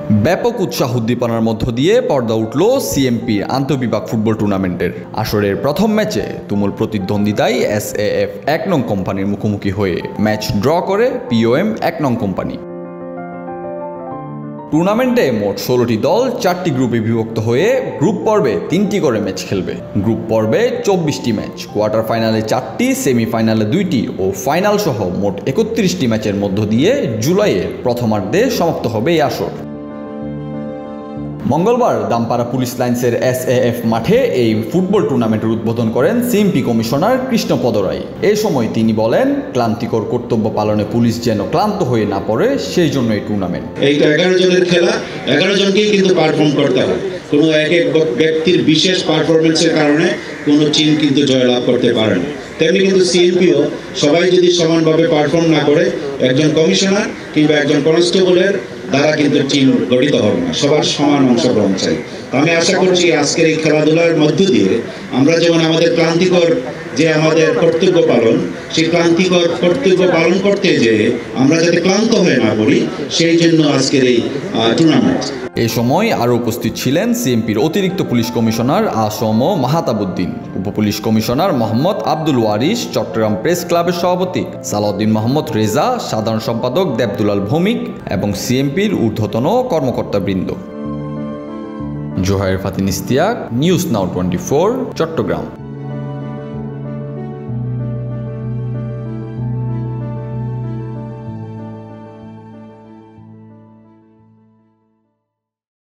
ব্যাপক উৎসাহ উদ্দীপনার মধ্য দিয়ে পর্দা উঠল সিএমপির আন্তঃবিভাগ ফুটবল টুর্নামেন্টের। আসরের প্রথম ম্যাচে তুমুল প্রতিদ্বন্দ্বিতায় এসএএফ ১ নং কোম্পানির মুখোমুখি হয়ে ম্যাচ ড্র করে পিওএম ১ নং কোম্পানি। টুর্নামেন্টে মোট ১৬টি দল ৪টি গ্রুপে বিভক্ত হয়ে গ্রুপ পর্বে ৩টি করে ম্যাচ খেলবে। গ্রুপ পর্বে ২৪টি ম্যাচ, কোয়ার্টার ফাইনালে ৪টি, সেমিফাইনালে ২টি ও ফাইনাল সহ মোট ৩১টি ম্যাচের মধ্য দিয়ে জুলাইয়ের প্রথমার্ধে সমাপ্ত হবে এই আসর। মঙ্গলবার দামপাড়া পুলিশ লাইন্সের এসএএফ মাঠে এই ফুটবল টুর্নামেন্টের উদ্বোধন করেন সিএমপি কমিশনার কৃষ্ণপদ রায়। এই সময় তিনি বলেন, ক্লান্তিকর কর্তব্য পালনে পুলিশ যেন ক্লান্ত হয়ে না পড়ে, সেই জন্য এই টুর্নামেন্ট। এইটা 11 জনের খেলা, 11 জনকেই কিন্তু পারফর্ম করতে হয়। কোনো এক এক ব্যক্তির বিশেষ পারফরমেন্সের কারণে কোনো টিম কিন্তু জয়লাভ করতে পারে না। তেমনি কিন্তু সিএমপিও সবাই যদি সমানভাবে পারফর্ম না করে, একজন কমিশনার কিংবা একজন কনস্টেবলের দ্বারা কিন্তু টিম গঠিত হবে না। সবার সমান অংশগ্রহণ চাই। আমি আশা করছি আজকের এই খেলাধুলার মধ্য দিয়ে আমরা যেমন আমাদের ক্লান্তিকর যে আমাদের কর্তব্য পালন, সেই ক্লান্তিকর কর্তব্য পালন করতে যেয়ে আমরা যাতে ক্লান্ত হয়ে না পড়ি, সেই জন্য আজকের এই টুর্নামেন্ট। এই সময় আরও উপস্থিত ছিলেন সিএমপির অতিরিক্ত পুলিশ কমিশনার আসম মাহাতাবুদ্দিন, উপপুলিশ কমিশনার মোহাম্মদ আব্দুল ওয়ারিস, চট্টগ্রাম প্রেস ক্লাবের সভাপতি সালাউদ্দিন মোহাম্মদ রেজা, সাধারণ সম্পাদক দেবদুলাল ভৌমিক এবং সিএমপির ঊর্ধ্বতন কর্মকর্তাবৃন্দ। Zohayer Fatin Ishtiaq, news now 24, Chittagong.